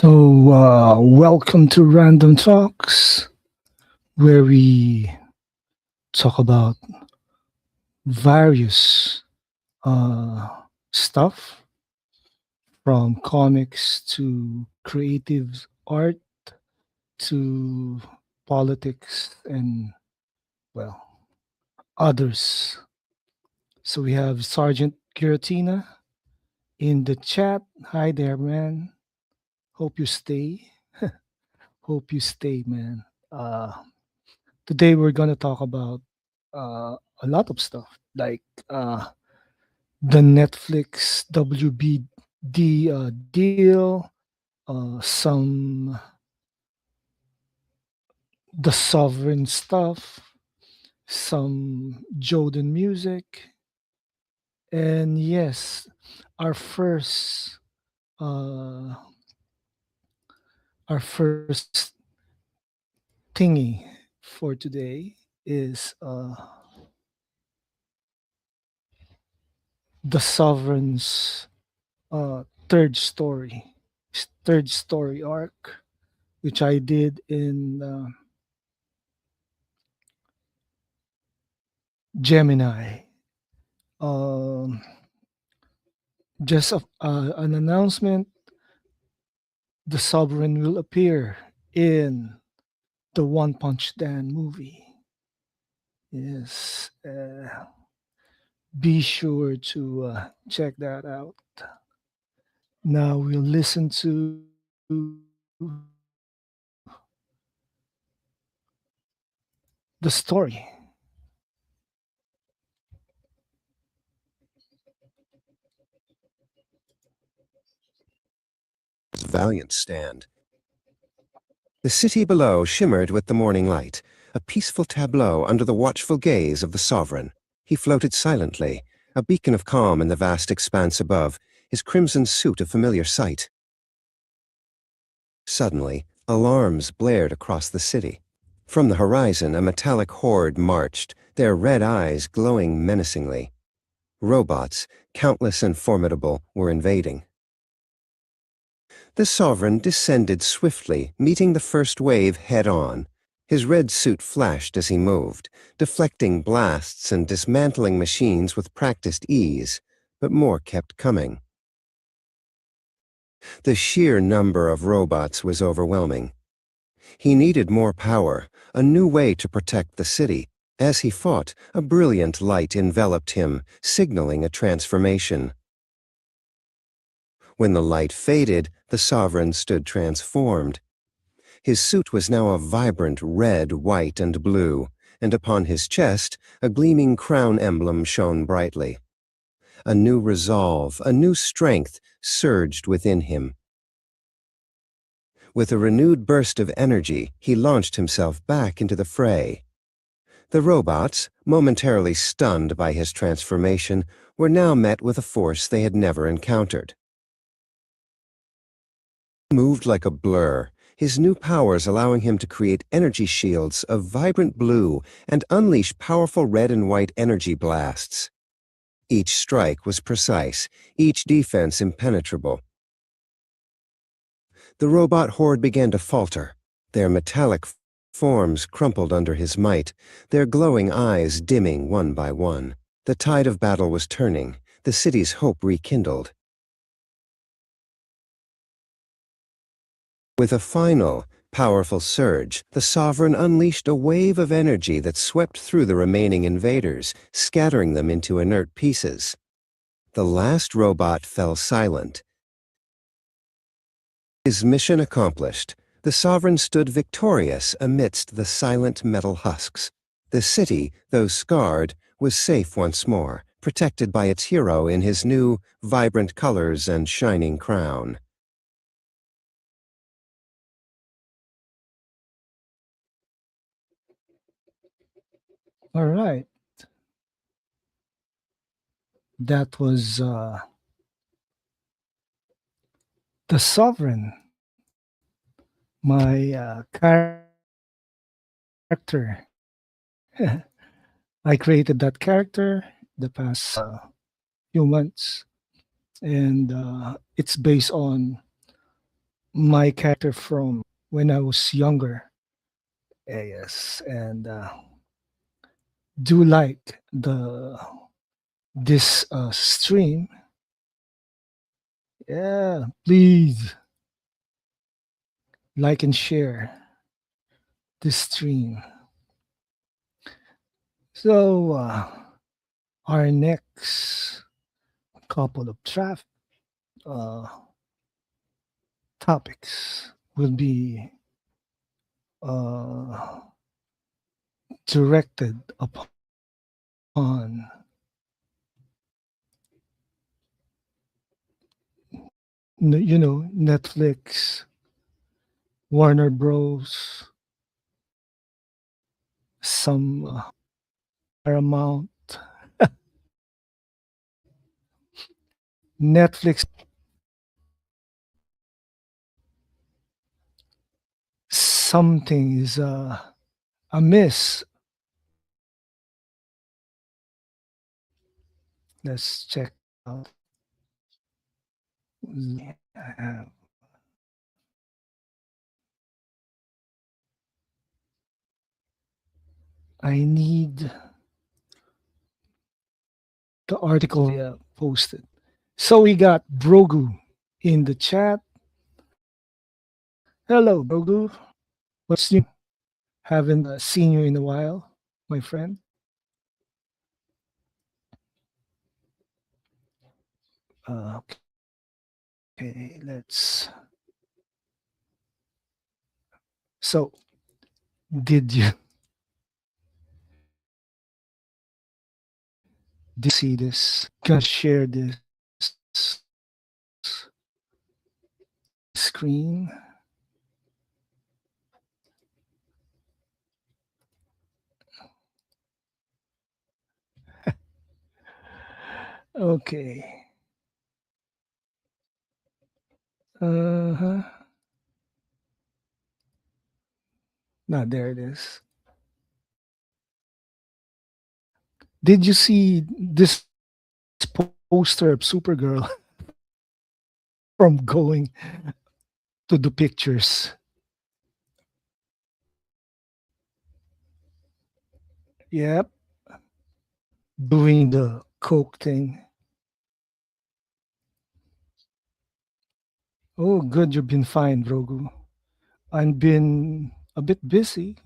Welcome to Random Talks, where we talk about various uh, stuff from comics to creative art to politics and, well, others. So we have Sergeant Giratina in the chat. Hi there, man. Hope you stay. Hope you stay, man. Uh, Today we're gonna talk about a lot of stuff like the Netflix WBD deal, some the sovereign stuff, some Joden music, and yes, our first uh, our first thingy for today is the sovereign's third story, third story arc, which I did in Gemini. Um, an announcement: the Sovereign will appear in the One Punch Dan movie. Yes, be sure to check that out. Now we'll listen to the story. Valiant stand. The city below shimmered with the morning light, a peaceful tableau under the watchful gaze of the sovereign. He floated silently, a beacon of calm in the vast expanse above, his crimson suit a familiar sight. Suddenly, alarms blared across the city. From the horizon, a metallic horde marched, their red eyes glowing menacingly. Robots, countless and formidable, were invading. The sovereign descended swiftly, meeting the first wave head-on. His red suit flashed as he moved, deflecting blasts and dismantling machines with practiced ease, but more kept coming. The sheer number of robots was overwhelming. He needed more power, a new way to protect the city. As he fought, a brilliant light enveloped him, signaling a transformation. When the light faded, the sovereign stood transformed. His suit was now a vibrant red, white, and blue, and upon his chest, a gleaming crown emblem shone brightly. A new resolve, a new strength surged within him. With a renewed burst of energy, he launched himself back into the fray. The robots, momentarily stunned by his transformation, were now met with a force they had never encountered. He moved like a blur, his new powers allowing him to create energy shields of vibrant blue and unleash powerful red and white energy blasts. Each strike was precise, each defense impenetrable. The robot horde began to falter, their metallic forms crumpled under his might, their glowing eyes dimming one by one. The tide of battle was turning, the city's hope rekindled. With a final, powerful surge, the sovereign unleashed a wave of energy that swept through the remaining invaders, scattering them into inert pieces. The last robot fell silent. His mission accomplished, the sovereign stood victorious amidst the silent metal husks. The city, though scarred, was safe once more, protected by its hero in his new, vibrant colors and shining crown. All right, that was the sovereign, my character. I created that character the past few months, and it's based on my character from when I was younger. Yes, and do like the this stream. Yeah, please like and share this stream. So our next couple of uh, topics will be uh, directed upon Netflix, Warner Bros, some Paramount, Netflix. Something is amiss. Let's check out. Uh, I need the article posted. So we got Brogu in the chat. Hello, Brogu. What's new? Haven't seen you in a while, my friend. Okay, let's. So, did you see this? Gonna share this screen. Okay. Uh huh. Now there it is. Did you see this poster of Supergirl from going to the pictures? Yep, doing the coke thing. Oh, good, you've been fine, Brogu. I've been a bit busy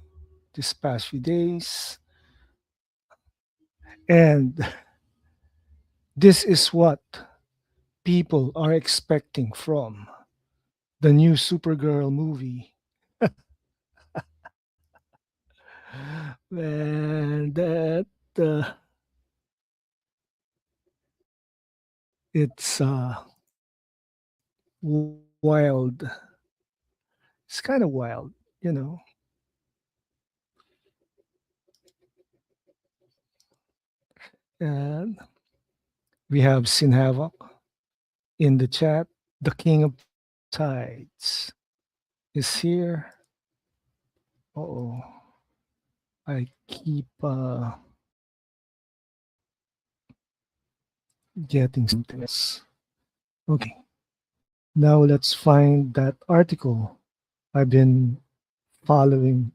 this past few days, and this is what people are expecting from the new Supergirl movie. And that it's wild. It's kind of wild, you know. And we have Sin Havoc in the chat. The King of Tides is here. Oh, I keep getting something else. Okay, now let's find that article I've been following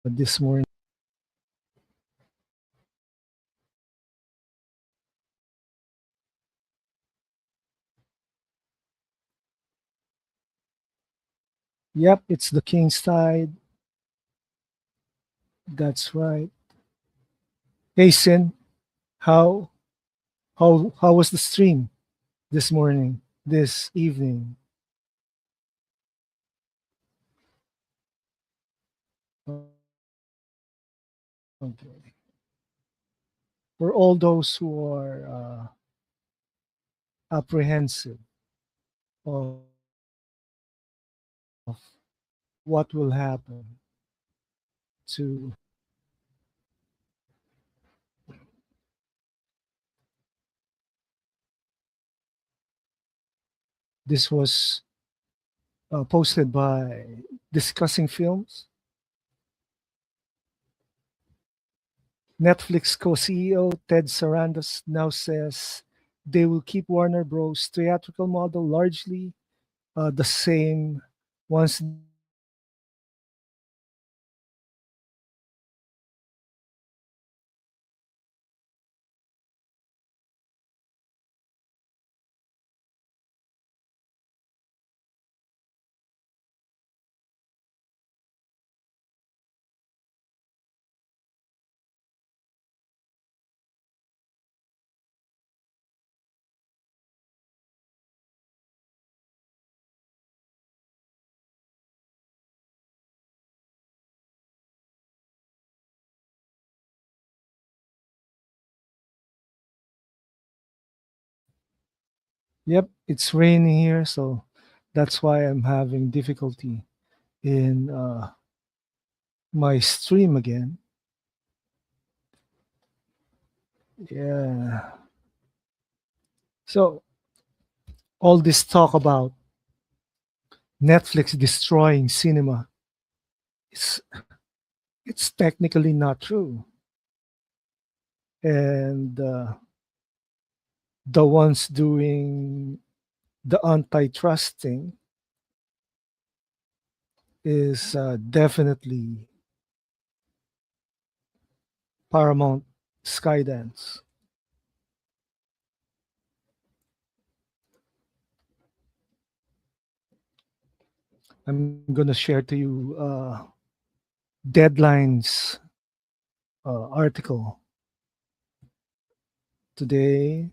this morning. Yep, it's the King's Tide. That's right. Hey, Sin, how how was the stream this morning, this evening? Okay. For all those who are apprehensive of what will happen to this was posted by Discussing Films. Netflix co-CEO Ted Sarandos now says they will keep Warner Bros. Theatrical model largely the same once the agreement with WB is Yep, it's raining here, so that's why I'm having difficulty in my stream again. Yeah. So all this talk about Netflix destroying cinema, it's it's technically not true. And the ones doing the antitrust thing is definitely Paramount Skydance. I'm gonna share to you Deadline's article today.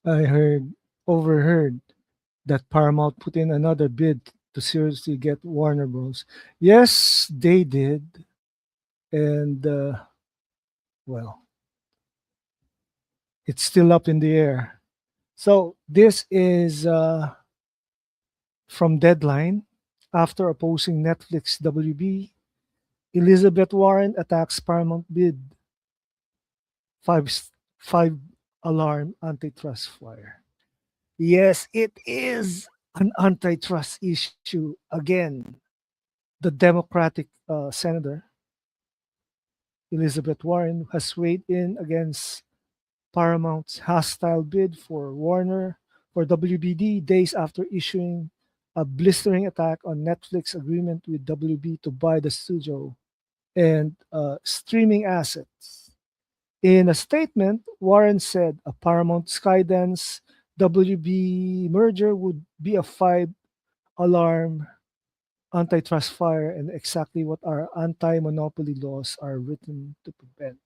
I overheard that Paramount put in another bid to seriously get Warner Bros. Yes, they did, and well, it's still up in the air. So this is from Deadline. After opposing Netflix WB, Elizabeth Warren attacks Paramount bid. Five five alarm antitrust fire. Yes, it is an antitrust issue again. The Democratic Senator Elizabeth Warren has weighed in against Paramount's hostile bid for Warner for WBD days after issuing a blistering attack on Netflix agreement with WB to buy the studio and streaming assets. In a statement, Warren said a Paramount Skydance WB merger would be a five alarm antitrust fire and exactly what our anti monopoly laws are written to prevent.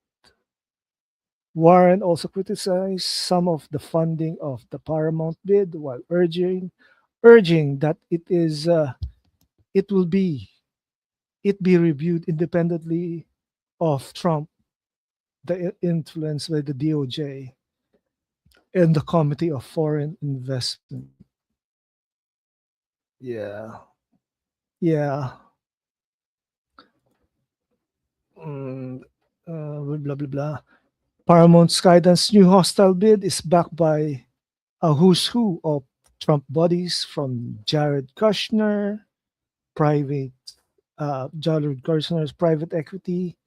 Warren also criticized some of the funding of the Paramount bid while urging that it will be reviewed independently of Trump, the influence by the DOJ and the Committee of Foreign Investment. Yeah, yeah. Mm, blah blah blah. Paramount Skydance's new hostile bid is backed by a who's who of Trump buddies from private Jared Kushner's private equity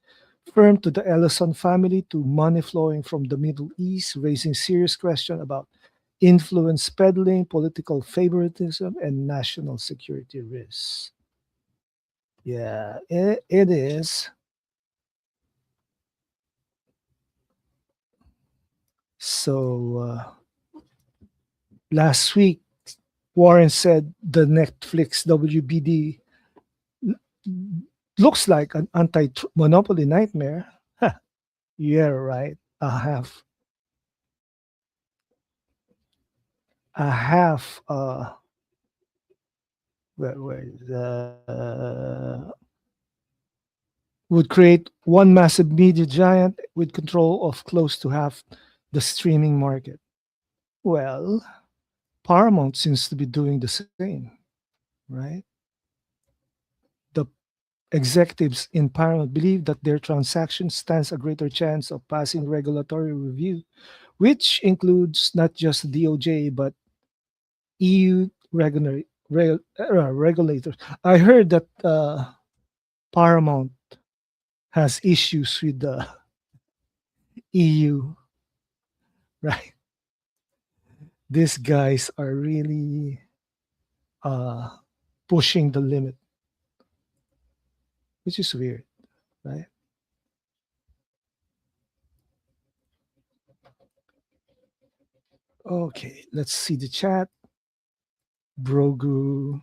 firm to the Ellison family to money flowing from the Middle East, raising serious questions about influence peddling, political favoritism, and national security risks. Yeah, it is. So last week, Warren said the Netflix WBD looks like an anti-monopoly nightmare. Yeah, right. I have would create one massive media giant with control of close to half the streaming market. Well, Paramount seems to be doing the same, right? The executives in Paramount believe that their transaction stands a greater chance of passing regulatory review, which includes not just the DOJ but EU regulators. I heard that Paramount has issues with the EU, right? These guys are really uh, pushing the limit, which is weird, right? Okay, let's see the chat. Brogu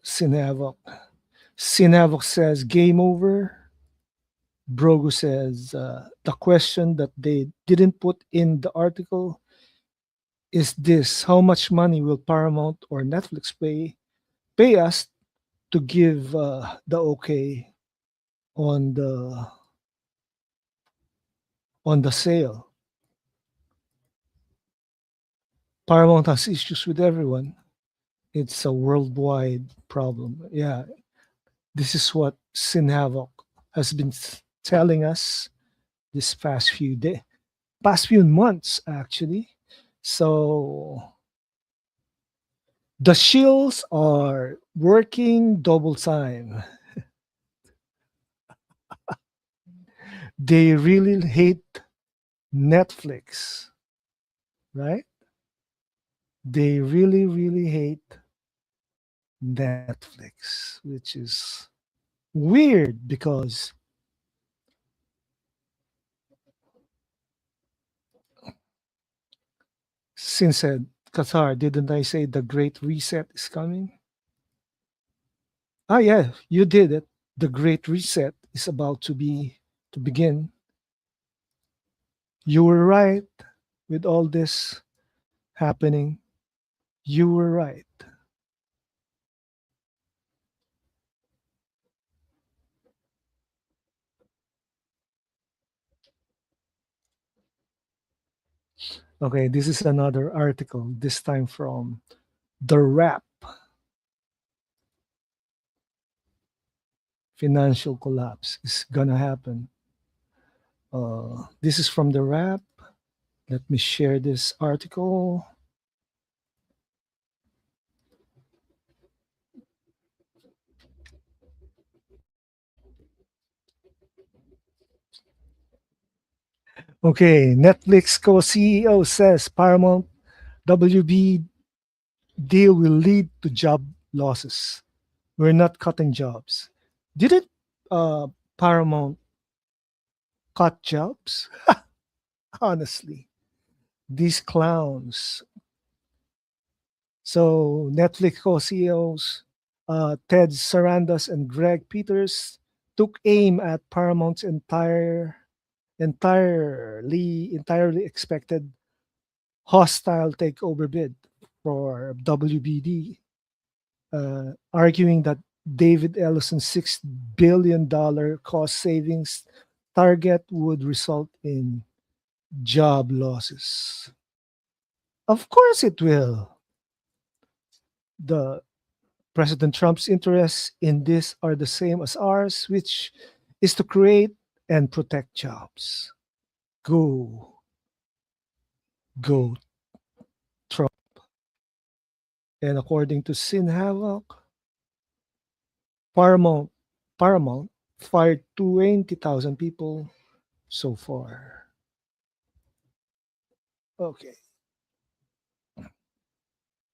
Sinavok. Sinavok says game over. Brogu says the question that they didn't put in the article is this: how much money will Paramount or Netflix pay us to give the okay on the sale? Paramount has issues with everyone. It's a worldwide problem. Yeah, this is what Sin Havoc has been telling us this past few months actually. So the shills are working double time. They really hate Netflix, right? They really, really hate Netflix, which is weird because since Qatar, didn't I say the Great Reset is coming? Ah, yeah, you did it. The Great Reset is about to begin. You were right with all this happening. You were right. Okay, this is another article, this time from The Wrap. Financial collapse is gonna happen. This is from The Wrap. Let me share this article. Okay, Netflix co-CEO says Paramount WB deal will lead to job losses. We're not cutting jobs. Didn't uh, Paramount cut jobs? Honestly, these clowns. So Netflix co-CEOs Ted Sarandos and Greg Peters took aim at Paramount's entirely expected hostile takeover bid for WBD, arguing that David Ellison's $6 billion cost savings target would result in job losses. Of course, it will. The President Trump's interests in this are the same as ours, which is to create and protect jobs. Go, go, Trump. And according to Sin Havoc, Paramount, Paramount fired 20,000 people so far. Okay.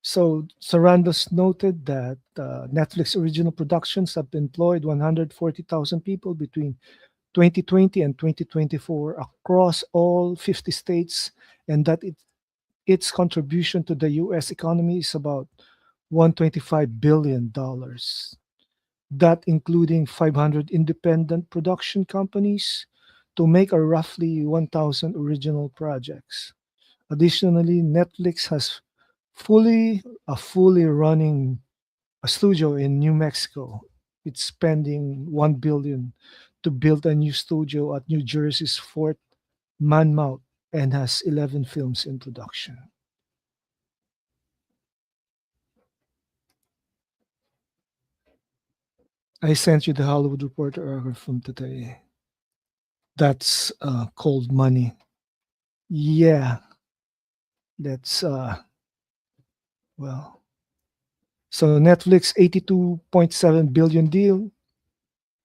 So Sarandos noted that Netflix original productions have employed 140,000 people between 2020 and 2024 across all 50 states, and that its contribution to the US economy is about $125 billion. That including 500 independent production companies to make a roughly 1,000 original projects. Additionally, Netflix has fully running a studio in New Mexico. It's spending 1 billion to build a new studio at New Jersey's Fort Monmouth and has 11 films in production. I sent you the Hollywood Reporter article from today. That's cold money. Yeah, that's Well, so Netflix 82.7 billion deal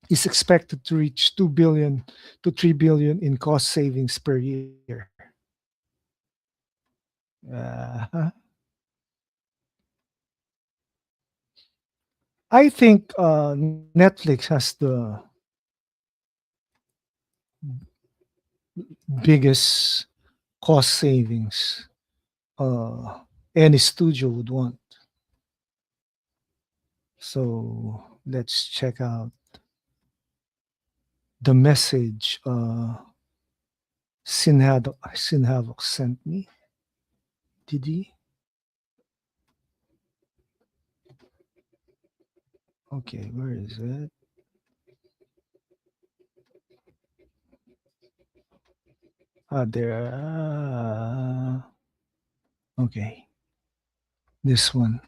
is expected to reach 2 billion to 3 billion in cost savings per year. Uh, I think Netflix has the biggest cost savings uh, any studio would want. So let's check out the message Sinhadok sent me. Did he? Okay, where is it? There. Okay, this one.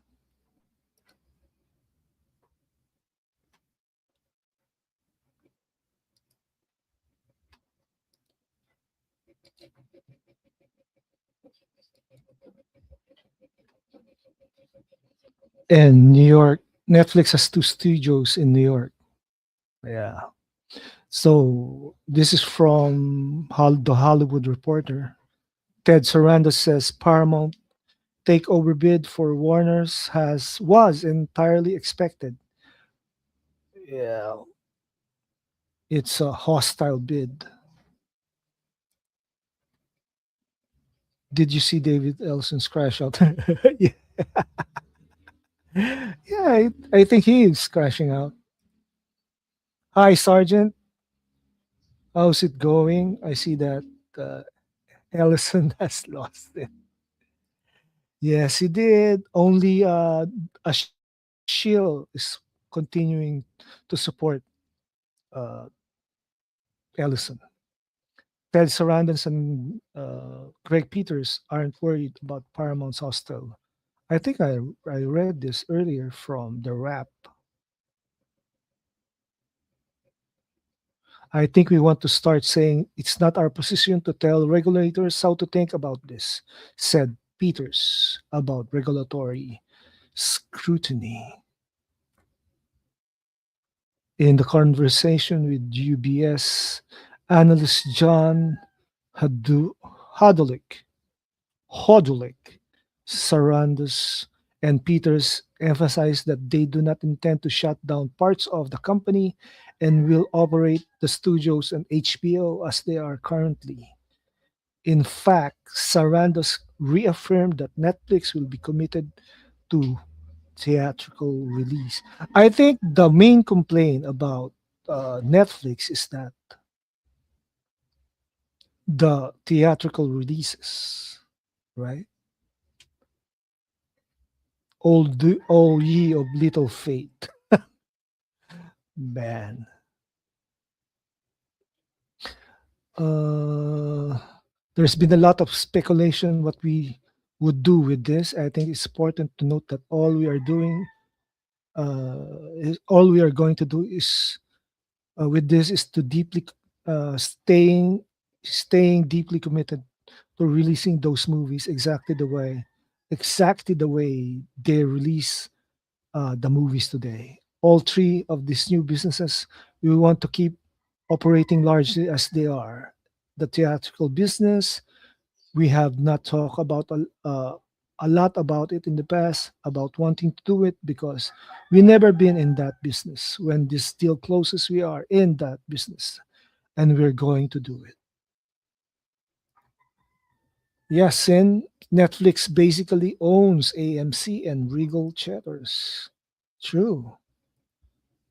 And New York, Netflix has two studios in New York. Yeah. So this is from the Hollywood Reporter. Ted Sarandos says Paramount takeover bid for Warner's has was entirely expected. Yeah, it's a hostile bid. Did you see David Elson's crash out? Yeah, yeah, I think he is crashing out. Hi, Sergeant. How's it going? I see that uh, Ellison has lost it. Yes, he did. Only a shield is continuing to support uh, Ellison. Ted Sarandon and Greg Peters aren't worried about Paramount's hostile. I think I read this earlier from the Wrap. I think we want to start saying it's not our position to tell regulators how to think about this, said Peters about regulatory scrutiny. In the conversation with UBS analyst John Hadu- Hodulik, Hodulik, Sarandos, and Peters emphasized that they do not intend to shut down parts of the company and will operate the studios and HBO as they are currently. In fact, Sarandos reaffirmed that Netflix will be committed to theatrical release. I think the main complaint about Netflix is that the theatrical releases, right? All ye of little faith, man. Uh, there's been a lot of speculation what we would do with this. I think it's important to note that all we are going to do is with this is to deeply staying deeply committed to releasing those movies exactly the way they release the movies today. All three of these new businesses, we want to keep operating largely as they are. The theatrical business, we have not talked about a lot about it in the past, about wanting to do it because we never been in that business. When this deal closes, we are in that business and we're going to do it. Yes, and Netflix basically owns AMC and Regal Chatters. True.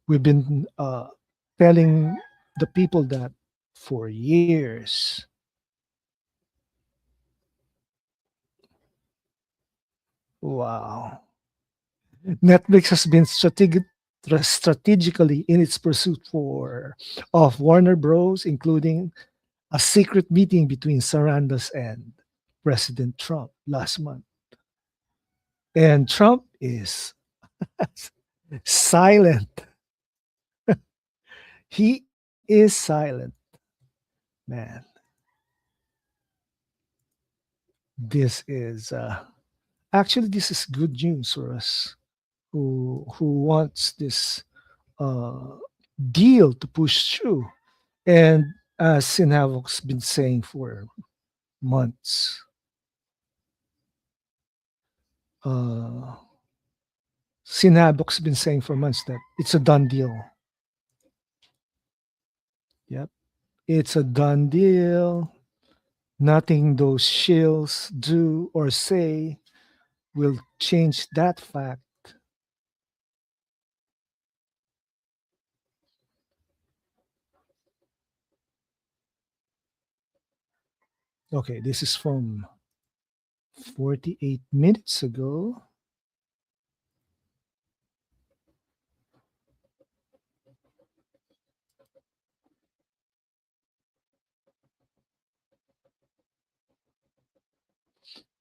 We've been telling the people that for years. Wow. Netflix has been strategically in its pursuit for of Warner Bros., including a secret meeting between Sarandos and President Trump last month. And Trump is silent. He is silent, man. This is Actually, this is good news for us who wants this uh, deal to push through. And as Sinhavok's been saying for months, uh, Sinhabok's been saying for months that it's a done deal. Yep, it's a done deal. Nothing those shills do or say will change that fact. Okay, this is from 48 minutes ago.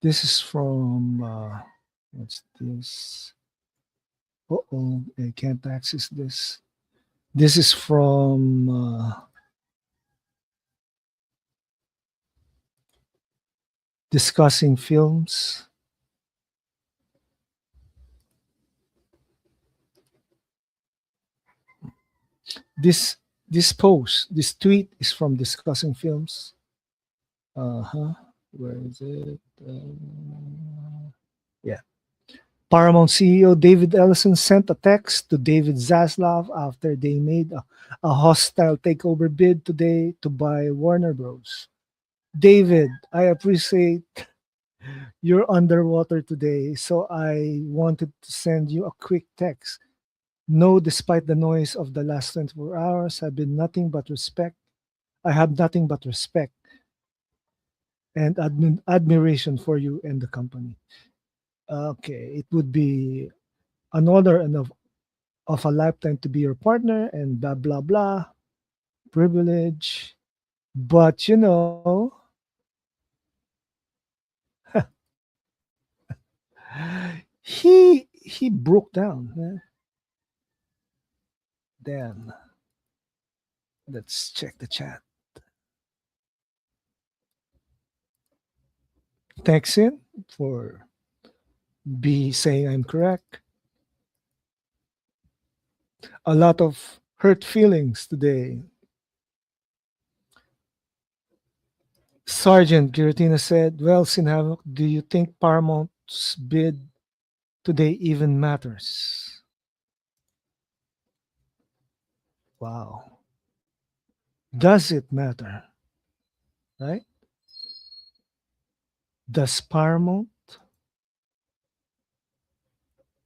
This is from, what's this? Uh-oh, I can't access this. This is from discussing films. This this post, this tweet is from discussing films. Uh-huh. Where is it? Yeah. Paramount CEO David Ellison sent a text to David Zaslav after they made a hostile takeover bid today to buy Warner Bros. David, I appreciate you're underwater today, so I wanted to send you a quick text. No, despite the noise of the last 24 hours, I've been nothing but respect. I have nothing but respect and admiration for you and the company. Okay, it would be an honor and of a lifetime to be your partner and blah blah blah privilege. But he broke down. Then let's check the chat. Thanks in for B saying I'm correct. A lot of hurt feelings today. Sergeant Giratina said, well, Sinhavok, do you think Paramount's bid today even matters? Wow. Does it matter? Right? Does Paramount?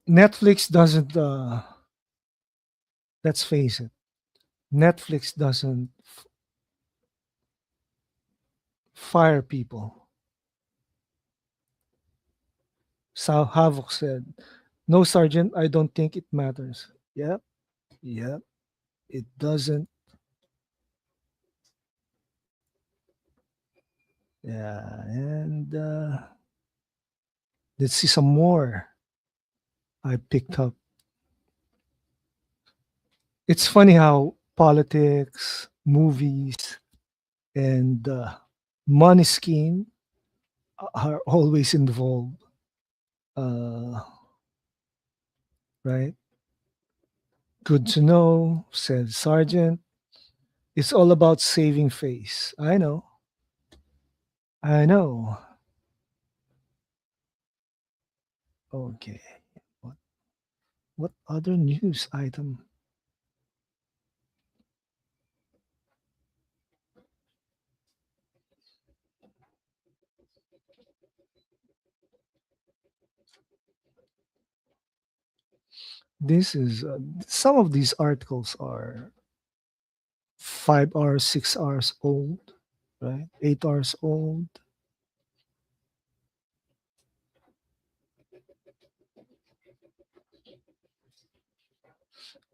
Netflix doesn't, let's face it, Netflix doesn't fire people. Sal Havok said, no, Sergeant, I don't think it matters. Yep, yep, it doesn't. Yeah, and let's see some more I picked up. It's funny how politics, movies, and money scheme are always involved, uh, right? Good to know, said Sergeant. It's all about saving face. I know. I know. Okay. What, what other news item? This is some of these articles are 5 hours, 6 hours old, right? 8 hours old.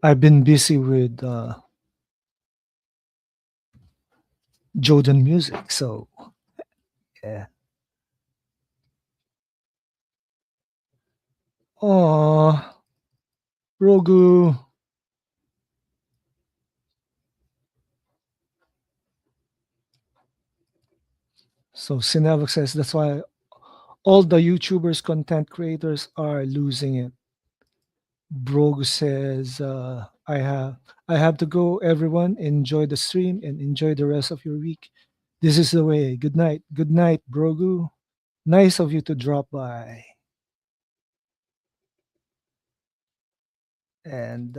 I've been busy with JOEDEN music, so yeah. Oh, Rogu. So Sinavok says that's why All the YouTubers, content creators are losing it. Brogu says, I have to go, everyone. Enjoy the stream and enjoy the rest of your week. This is the way. Good night. Good night, Brogu. Nice of you to drop by. And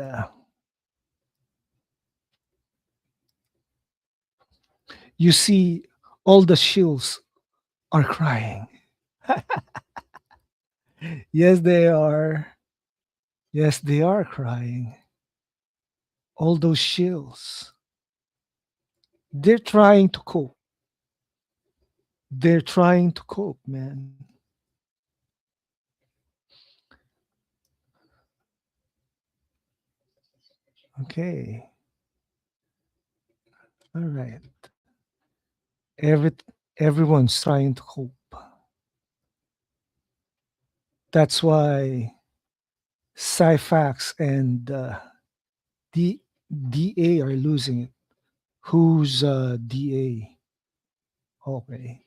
you see, all the shills are crying. Yes, they are. Yes, they are crying. All those shills. They're trying to cope. They're trying to cope, man. Okay. All right. Every everyone's trying to cope. That's why Cyfax and D, DA are losing it. Who's DA? Okay.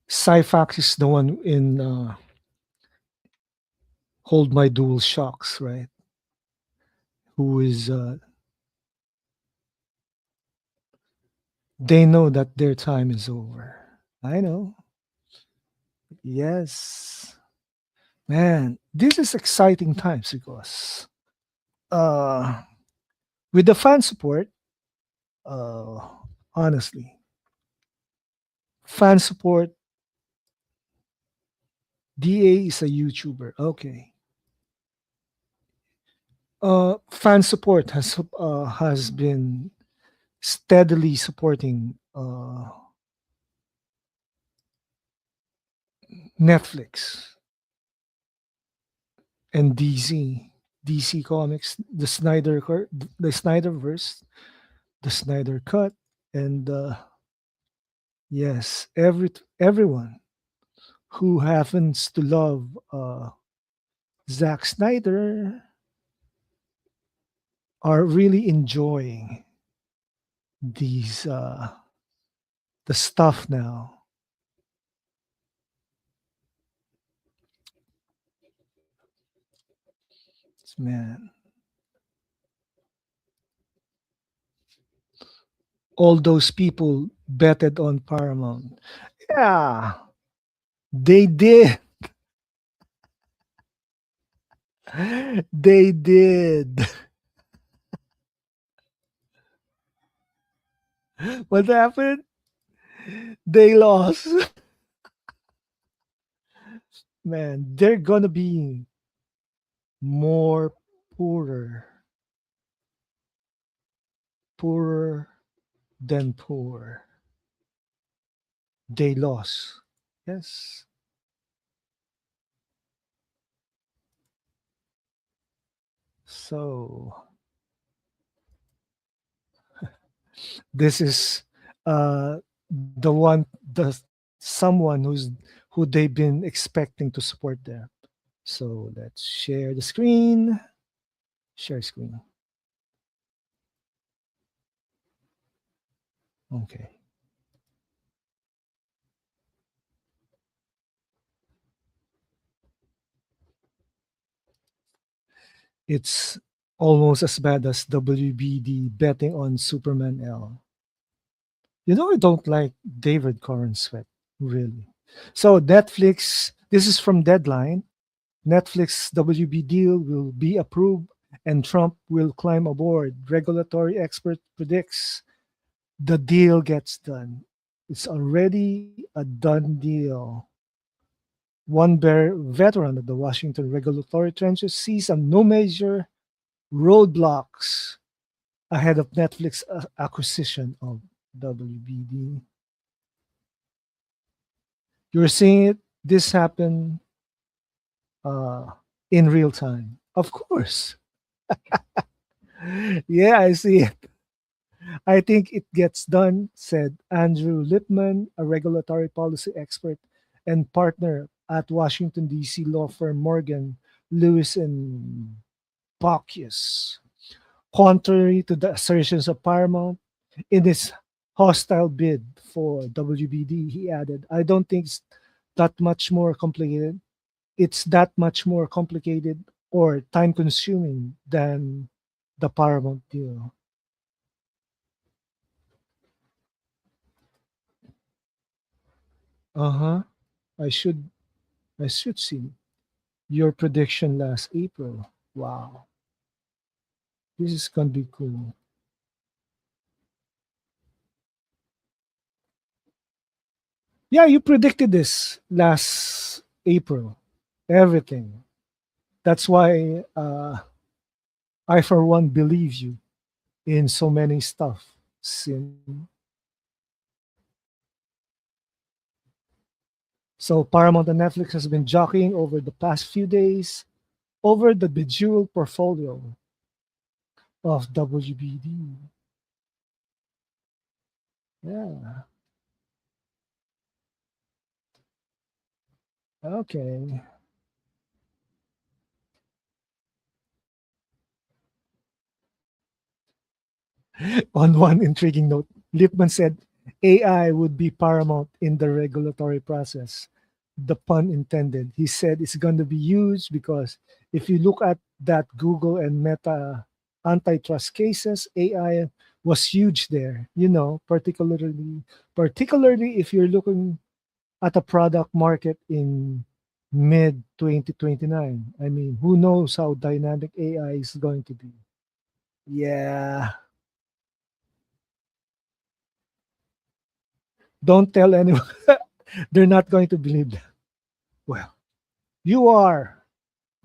Cyfax is the one in Hold My Dual Shocks, right? Who is, they know that their time is over. I know. Yes. Man, this is exciting times because uh, with the fan support, uh, honestly, fan support, DA is a YouTuber. Okay. Fan support has been steadily supporting Netflix and DC Comics, the Snyderverse, the Snyder Cut, and yes, everyone who happens to love Zack Snyder are really enjoying these the stuff now. Man, all those people betted on Paramount. Yeah, they did. They did. What happened? They lost. Man, they're gonna be more poorer, poorer than poor. They lost. Yes. So this is the one, the someone who they've been expecting to support them. So let's share the screen. Share screen. Okay. It's almost as bad as WBD betting on Superman L. You know, I don't like David Corn Sweat, really. So Netflix, this is from Deadline. Netflix WB deal will be approved and Trump will climb aboard. Regulatory expert predicts the deal gets done. It's already a done deal. One veteran of the Washington regulatory trenches sees no major roadblocks ahead of Netflix acquisition of WBD. You're seeing it. This happen uh, in real time. Of course. Yeah, I see it. I think it gets done, said Andrew Lipman, a regulatory policy expert and partner at Washington, D.C. law firm Morgan, Lewis and Bockius. Contrary to the assertions of Paramount, in its hostile bid for WBD. He added, I don't think it's that much more complicated. It's that much more complicated or time consuming than the Paramount deal. Uh-huh. I should I should see your prediction last April. Wow. This is gonna be cool. Yeah, you predicted this last April. Everything. That's why I for one believe you in so many stuff. So Paramount and Netflix has been jockeying over the past few days over the bejeweled portfolio of WBD. Yeah. Okay. On one intriguing note, Lipman said AI would be paramount in the regulatory process. The pun intended. He said it's going to be huge because if you look at that Google and Meta antitrust cases, AI was huge there. Particularly if you're looking at a product market in mid 2029. I mean, who knows how dynamic AI is going to be? Yeah. Don't tell anyone. They're not going to believe that. Well, you are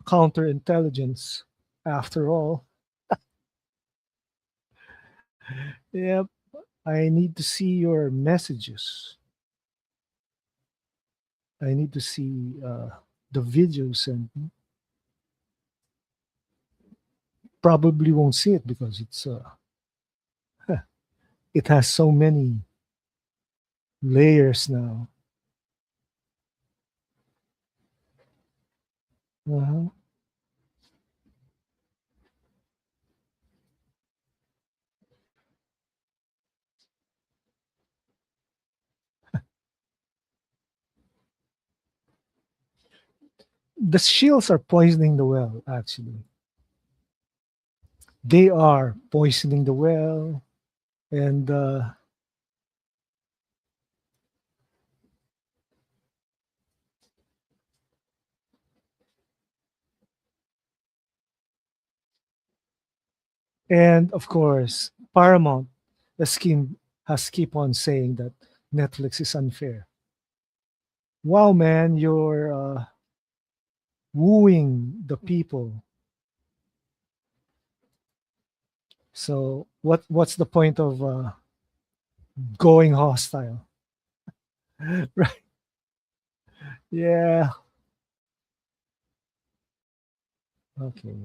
counterintelligence after all. Yep. I need to see your messages. I need to see the videos and probably won't see it because it has so many layers now. Uh-huh. The shields are poisoning the well, actually. They are poisoning the well, and of course, Paramount has keep on saying that Netflix is unfair. Wow, man, you're wooing the people. So what's the point of going hostile? Right? Yeah. Okay.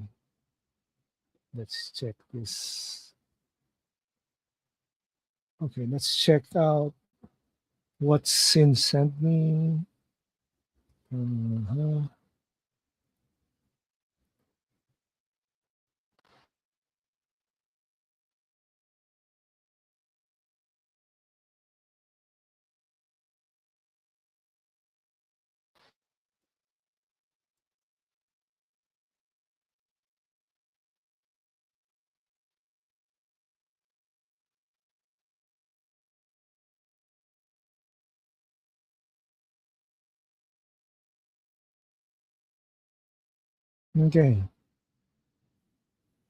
Let's check this. Okay, let's check out what Sin sent me. Uh-huh. Okay.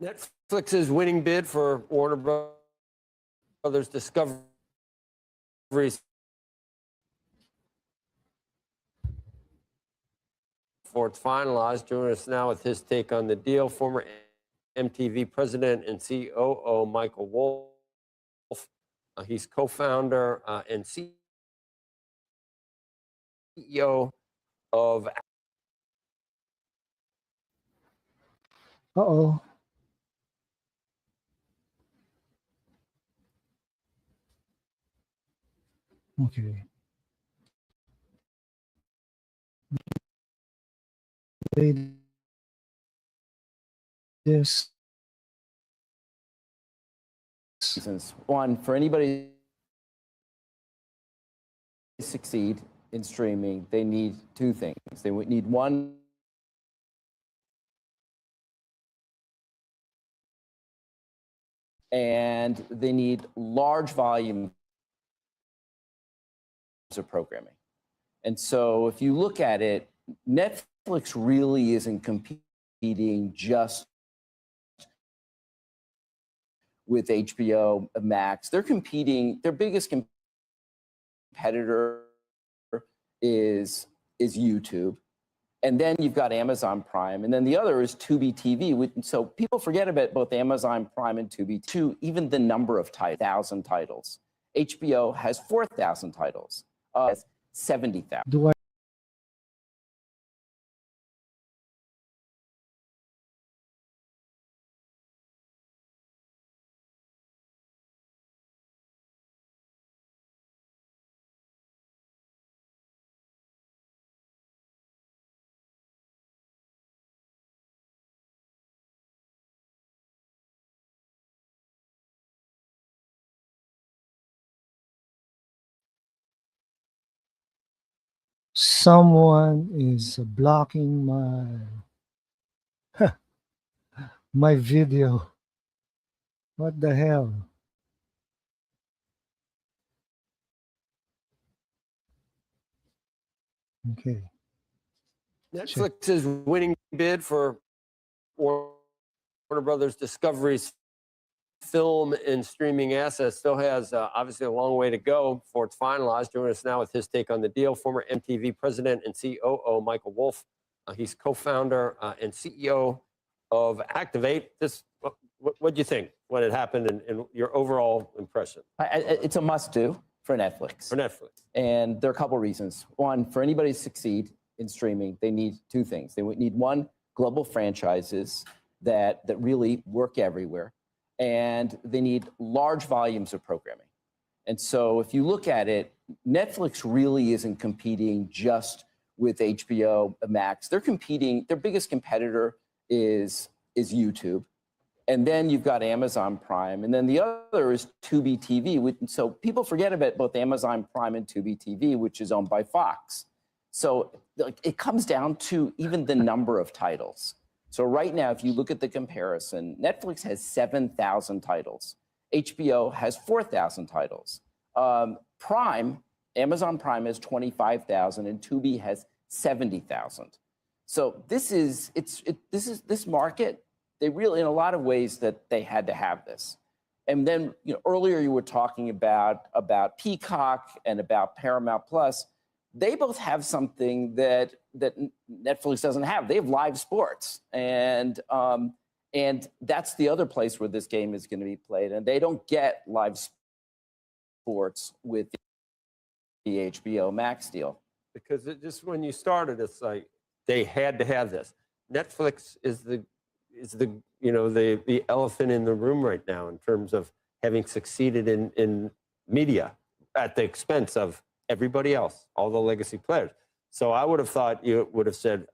Netflix's winning bid for Warner Brothers Discovery before it's finalized. Joining us now with his take on the deal, former MTV president and COO Michael Wolf. He's co-founder and CEO of. Uh-oh. Okay. Play this. Reasons. One, for anybody succeed in streaming, they need two things. They need one, and they need large volumes of programming. And so if you look at it, Netflix really isn't competing just with HBO Max. They're competing, their biggest competitor is YouTube. And then you've got Amazon Prime. And then the other is Tubi TV. So people forget about both Amazon Prime and Tubi too, even the number of 1,000 titles. HBO has 4,000 titles, has 70,000. Do I someone is blocking my video. What the hell? Okay. Netflix's winning bid for Warner Brothers Discovery's film and streaming assets still has obviously a long way to go before it's finalized. Joining us now with his take on the deal, former MTV president and COO Michael Wolff. He's co-founder and CEO of Activate. What do you think when it happened and your overall impression? It's a must-do for Netflix. For Netflix. And there are a couple reasons. One, for anybody to succeed in streaming, they need two things. They need one, global franchises that really work everywhere. And they need large volumes of programming. And so if you look at it, Netflix really isn't competing just with HBO Max. They're competing, their biggest competitor is YouTube. And then you've got Amazon Prime. And then the other is Tubi TV. So people forget about both Amazon Prime and Tubi TV, which is owned by Fox. So it comes down to even the number of titles. So right now, if you look at the comparison, Netflix has 7,000 titles. HBO has 4,000 titles. Amazon Prime has 25,000 and Tubi has 70,000. So this market, they really, in a lot of ways, that they had to have this. And then earlier you were talking about Peacock and about Paramount Plus. They both have something that Netflix doesn't have. They have live sports, and that's the other place where this game is going to be played. And they don't get live sports with the HBO Max deal. Because just when you started, it's like they had to have this. Netflix is the elephant in the room right now in terms of having succeeded in media at the expense of everybody else, all the legacy players. So I would have thought you would have said,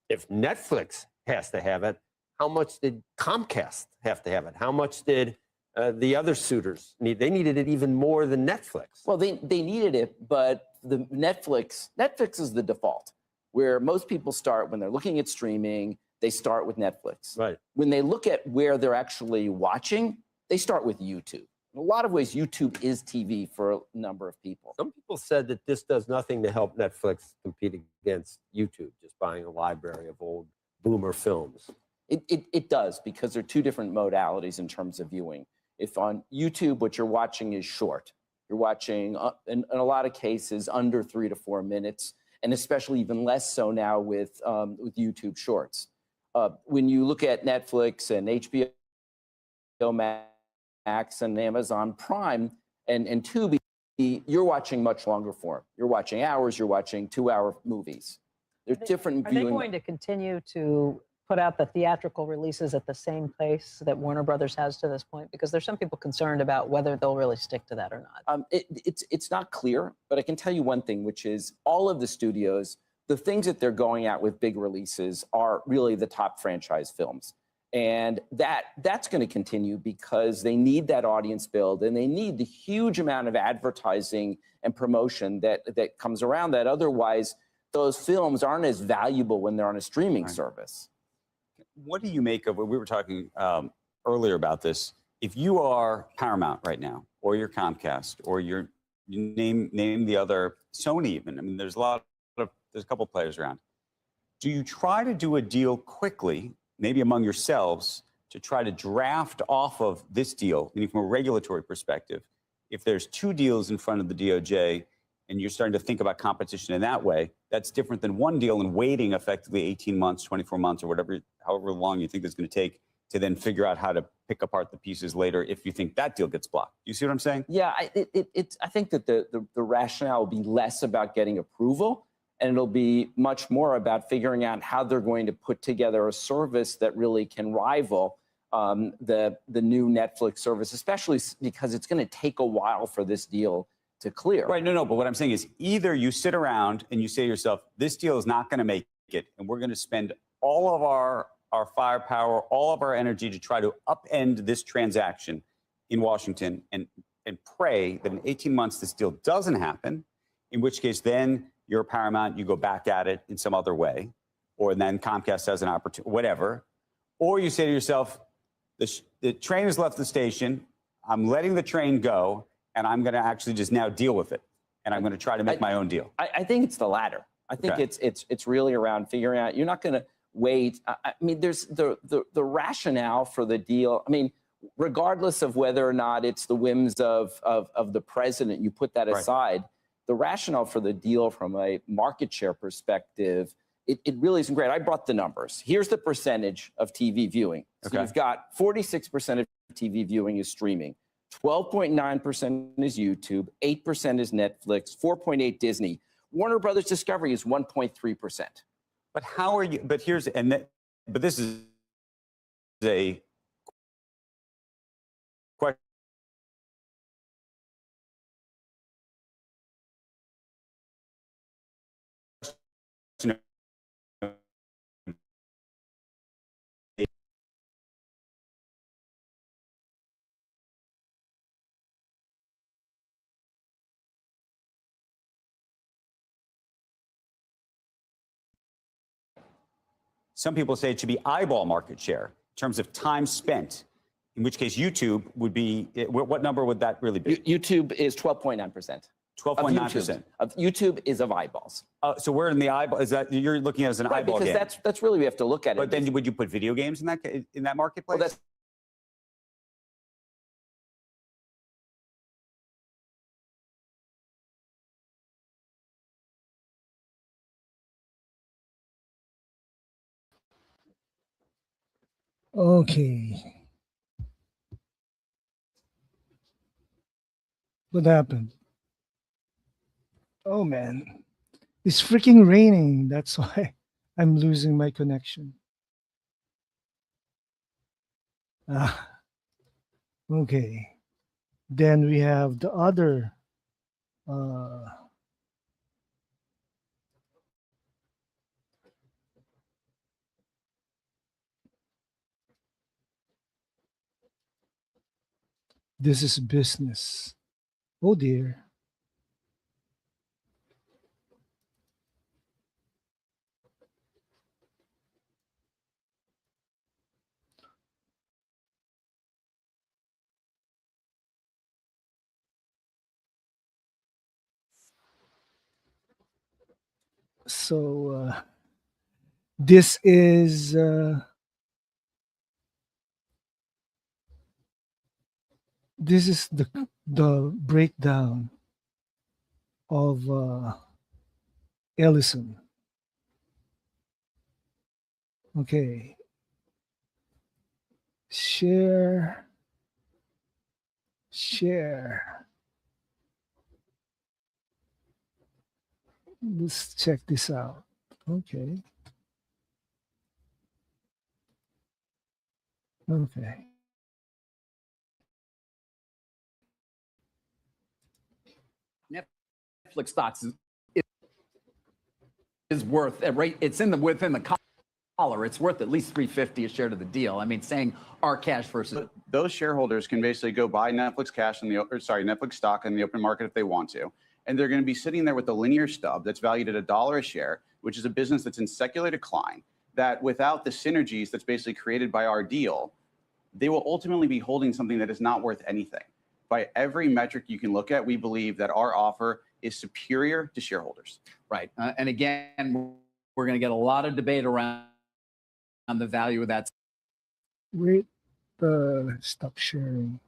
if Netflix has to have it, how much did Comcast have to have it? How much did the other suitors need? They needed it even more than Netflix. Well, they needed it, but the Netflix is the default, where most people start when they're looking at streaming, they start with Netflix. Right. When they look at where they're actually watching, they start with YouTube. In a lot of ways, YouTube is TV for a number of people. Some people said that this does nothing to help Netflix compete against YouTube, just buying a library of old boomer films. It does, because there are two different modalities in terms of viewing. If on YouTube, what you're watching is short. You're watching, in a lot of cases, under 3 to 4 minutes, and especially even less so now with YouTube Shorts. When you look at Netflix and HBO Max and Amazon Prime and Tubi, you're watching much longer form. You're watching hours, you're watching 2-hour movies. There's different viewing. Are they going to continue to put out the theatrical releases at the same pace that Warner Brothers has to this point? Because there's some people concerned about whether they'll really stick to that or not. It's not clear, but I can tell you one thing, which is all of the studios, the things that they're going at with big releases are really the top franchise films. And that's going to continue because they need that audience build, and they need the huge amount of advertising and promotion that comes around that. Otherwise, those films aren't as valuable when they're on a streaming service. What do you make of, we were talking earlier about this, if you are Paramount right now, or you're Comcast, or you name the other, Sony even, I mean, there's a couple players around. Do you try to do a deal quickly, maybe among yourselves, to try to draft off of this deal, meaning from a regulatory perspective? If there's two deals in front of the DOJ and you're starting to think about competition in that way, that's different than one deal and waiting effectively 18 months, 24 months, or whatever, however long you think it's going to take to then figure out how to pick apart the pieces later if you think that deal gets blocked. You see what I'm saying? Yeah, I think that the rationale will be less about getting approval, and it'll be much more about figuring out how they're going to put together a service that really can rival the new Netflix service, especially because it's going to take a while for this deal to clear. Right, no, but what I'm saying is either you sit around and you say to yourself, this deal is not going to make it, and we're going to spend all of our firepower, all of our energy to try to upend this transaction in Washington and pray that in 18 months this deal doesn't happen, in which case then you're Paramount, you go back at it in some other way, or then Comcast has an opportunity, whatever. Or you say to yourself, the train has left the station, I'm letting the train go, and I'm going to actually just now deal with it, and I'm going to try to make my own deal. I think it's the latter. I think it's really around figuring out, you're not going to wait. I mean, there's the rationale for the deal. I mean, regardless of whether or not it's the whims of the president, you put that aside, the rationale for the deal from a market share perspective, it really isn't great. I brought the numbers. Here's the percentage of TV viewing. So you've got 46% of TV viewing is streaming. 12.9% is YouTube, 8% is Netflix, 4.8% Disney. Warner Brothers Discovery is 1.3%. But how are you? But here's but this is a question. Some people say it should be eyeball market share in terms of time spent, in which case YouTube would be, what number would that really be? YouTube is 12.9%. 12.9%. Of YouTube is of eyeballs. So we're in the eyeball, is that, you're looking at it as an eyeball because game? that's really, we have to look at it. But then would you put video games in that marketplace? Well, that's Okay. What happened? Oh man. It's freaking raining. That's why I'm losing my connection. Okay. Then we have the other this is business. Oh dear. So this is the breakdown of Ellison. Okay. Share. Let's check this out. Okay. Netflix stocks is worth right. It's within the It's worth at least $3.50 a share to the deal. I mean, saying our cash versus. But those shareholders can basically go buy Netflix cash in the, or sorry, Netflix stock in the open market if they want to. And they're going to be sitting there with a linear stub that's valued at $1 a share, which is a business that's in secular decline, that without the synergies that's basically created by our deal, they will ultimately be holding something that is not worth anything. By every metric you can look at, we believe that our offer is superior to shareholders. Right. And again, we're going to get a lot of debate around on the value of that. Wait, stop sharing.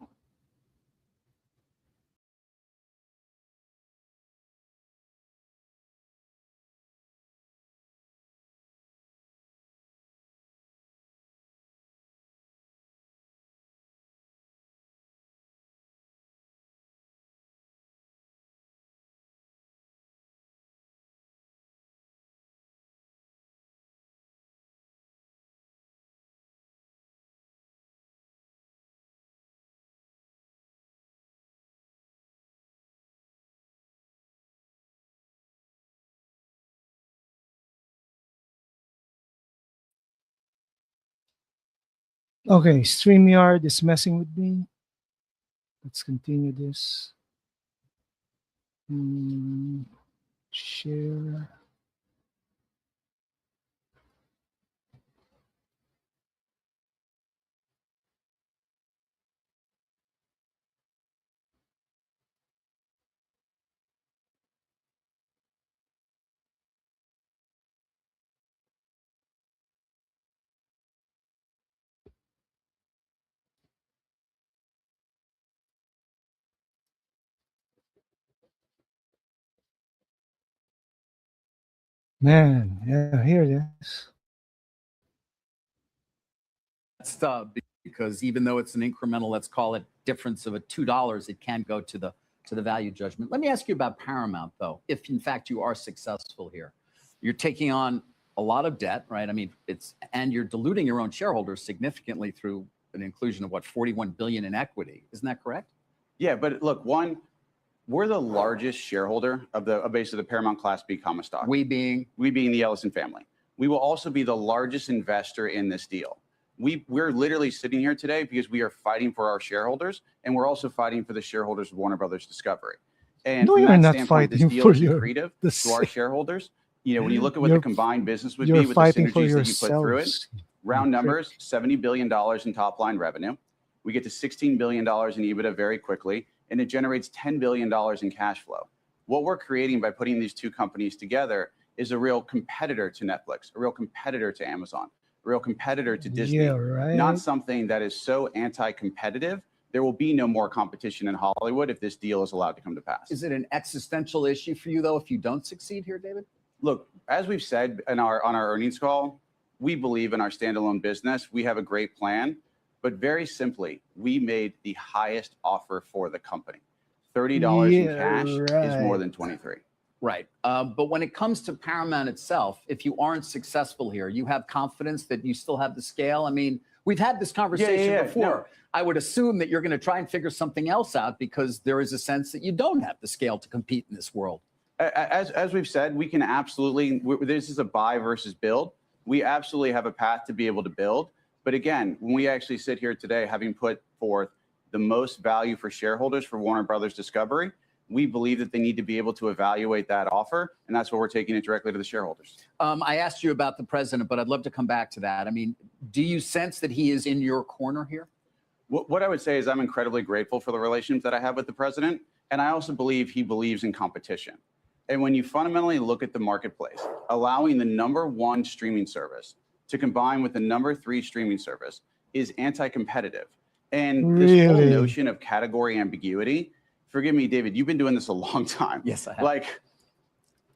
Okay, StreamYard is messing with me. Let's continue this. Share. Man, yeah, here it is. Stub, because even though it's an incremental, let's call it difference of $2, it can go to the value judgment. Let me ask you about Paramount, though. If in fact you are successful here, you're taking on a lot of debt, right? I mean, and you're diluting your own shareholders significantly through an inclusion of what, 41 billion in equity. Isn't that correct? Yeah, but look, we're the largest shareholder of basically the Paramount Class B common stock. We being the Ellison family. We will also be the largest investor in this deal. We're literally sitting here today because we are fighting for our shareholders, and we're also fighting for the shareholders of Warner Brothers Discovery. And No, from you're that not standpoint, this fighting deal for is accretive the to our shareholders. You know, when you look at what the You're- combined business would You're be with the fighting for synergies that you put through it, yourselves. round you prick. numbers, $70 billion in top line revenue. We get to $16 billion in EBITDA very quickly, and it generates $10 billion in cash flow. What we're creating by putting these two companies together is a real competitor to Netflix, a real competitor to Amazon, a real competitor to Disney. Yeah, right. Not something that is so anti-competitive. There will be no more competition in Hollywood if this deal is allowed to come to pass. Is it an existential issue for you, though, if you don't succeed here, David? Look, as we've said on our earnings call, we believe in our standalone business. We have a great plan, but very simply, we made the highest offer for the company. $30 in cash is more than 23. Right. But when it comes to Paramount itself, if you aren't successful here, you have confidence that you still have the scale. I mean, we've had this conversation before. No. I would assume that you're going to try and figure something else out because there is a sense that you don't have the scale to compete in this world. As we've said, we can absolutely, this is a buy versus build. We absolutely have a path to be able to build. But again, when we actually sit here today, having put forth the most value for shareholders for Warner Brothers Discovery, we believe that they need to be able to evaluate that offer. And that's why we're taking it directly to the shareholders. I asked you about the president, but I'd love to come back to that. I mean, do you sense that he is in your corner here? What I would say is I'm incredibly grateful for the relationship that I have with the president. And I also believe he believes in competition. And when you fundamentally look at the marketplace, allowing the #1 streaming service to combine with the #3 streaming service is anti-competitive. And this whole notion of category ambiguity, forgive me, David, you've been doing this a long time. Yes, I have. Like,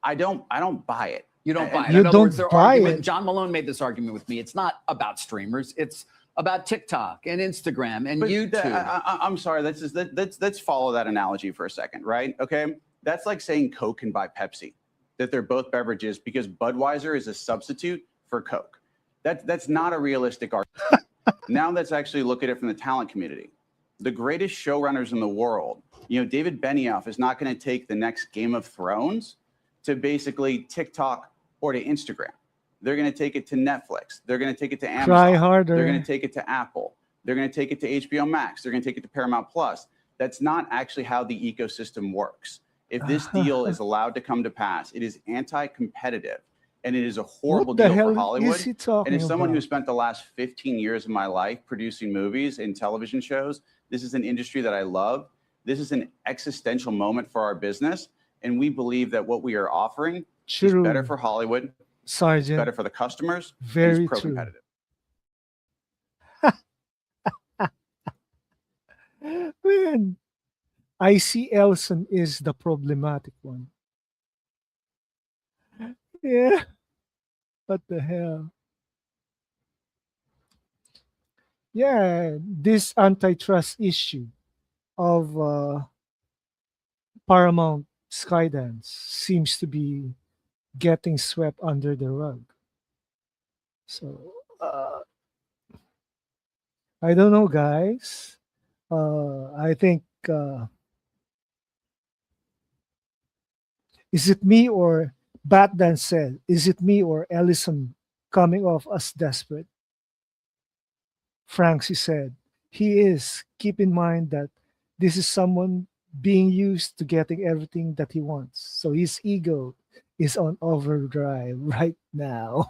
I don't buy it. You don't buy it. You In other don't words, their buy argument, it. John Malone made this argument with me. It's not about streamers. It's about TikTok and Instagram and But YouTube. I'm sorry. Let's follow that analogy for a second, right? Okay, that's like saying Coke can buy Pepsi, that they're both beverages because Budweiser is a substitute for Coke. That's not a realistic argument. Now let's actually look at it from the talent community. The greatest showrunners in the world, you know, David Benioff is not going to take the next Game of Thrones to basically TikTok or to Instagram. They're going to take it to Netflix. They're going to take it to Amazon. Try harder. They're going to take it to Apple. They're going to take it to HBO Max. They're going to take it to Paramount Plus. That's not actually how the ecosystem works. If this deal is allowed to come to pass, it is anti-competitive, and it is a horrible What the deal hell for Hollywood. is he talking And as someone about? who spent the last 15 years of my life producing movies and television shows, this is an industry that I love. This is an existential moment for our business, and we believe that what we are offering is True, better for Hollywood, it's Sergeant. better for the customers, and Very it's true. pro-competitive. Man, I see Elson is the problematic one. Yeah, what the hell? Yeah, this antitrust issue of Paramount Skydance seems to be getting swept under the rug. So I don't know, guys. I think is it me or Batman said? Is it me or Ellison coming off as desperate? Francie said, he is. Keep in mind that this is someone being used to getting everything that he wants. So his ego is on overdrive right now.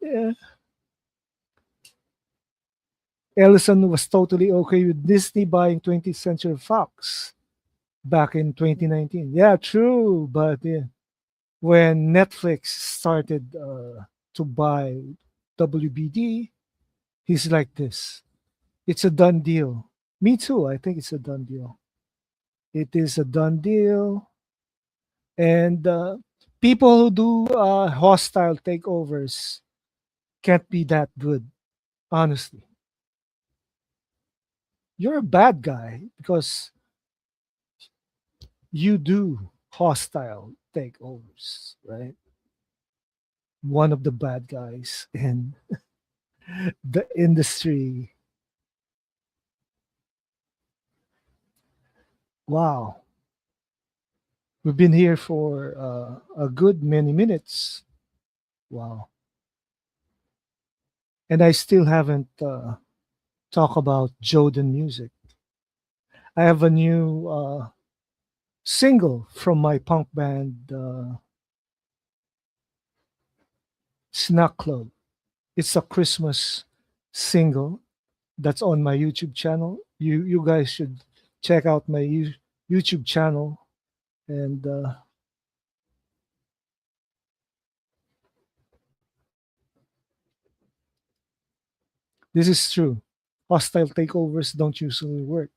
Yeah. Ellison was totally okay with Disney buying 20th Century Fox back in 2019. Yeah, true. But yeah, when Netflix started to buy WBD, he's like this. It's a done deal. Me too. I think it's a done deal. It is a done deal. And people who do hostile takeovers can't be that good, honestly. You're a bad guy because you do hostile takeovers, right? One of the bad guys in the industry. Wow. We've been here for a good many minutes. Wow. And I still haven't talked about JOEDEN music. I have a new single from my punk band, Snack Club. It's a Christmas single that's on my YouTube channel. You guys should check out my YouTube channel. And this is true. Hostile takeovers don't usually work.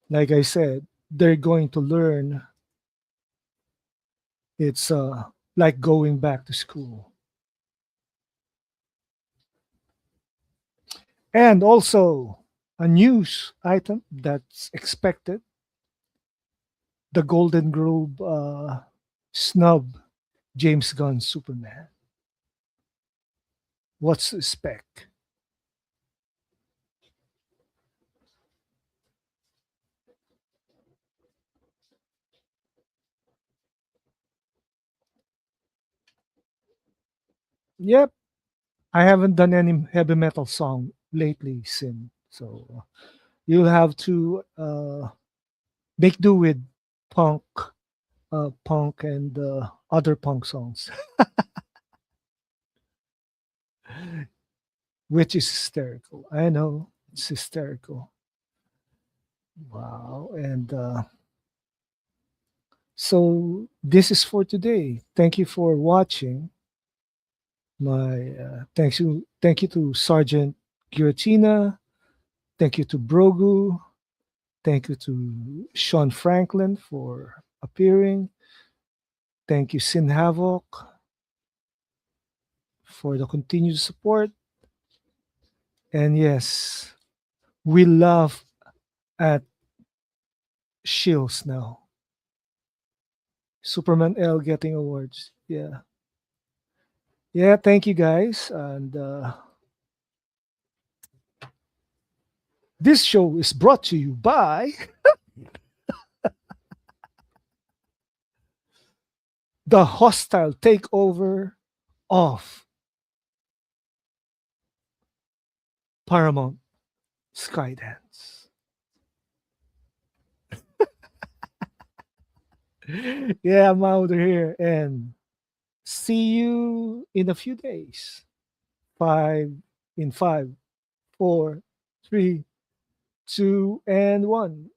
Like I said, they're going to learn. It's like going back to school. And also a news item that's expected. The Golden Globe snub James Gunn's Superman. What's the spec? Yep, I haven't done any heavy metal song lately, Sin. So you'll have to make do with punk, punk and other punk songs, which is hysterical. I know it's hysterical. Wow, and so this is for today. Thank you for watching. My thank you to Sergeant Giratina. Thank you to Brogu. Thank you to Sean Franklin for appearing. Thank you, Sin Havoc, for the continued support. And yes, we laugh at Shields now. Superman L getting awards. Yeah. Yeah, thank you guys. And this show is brought to you by the hostile takeover of Paramount Skydance. Yeah, I'm out of here and see you in a few days. Five, 4, 3, 2, and 1.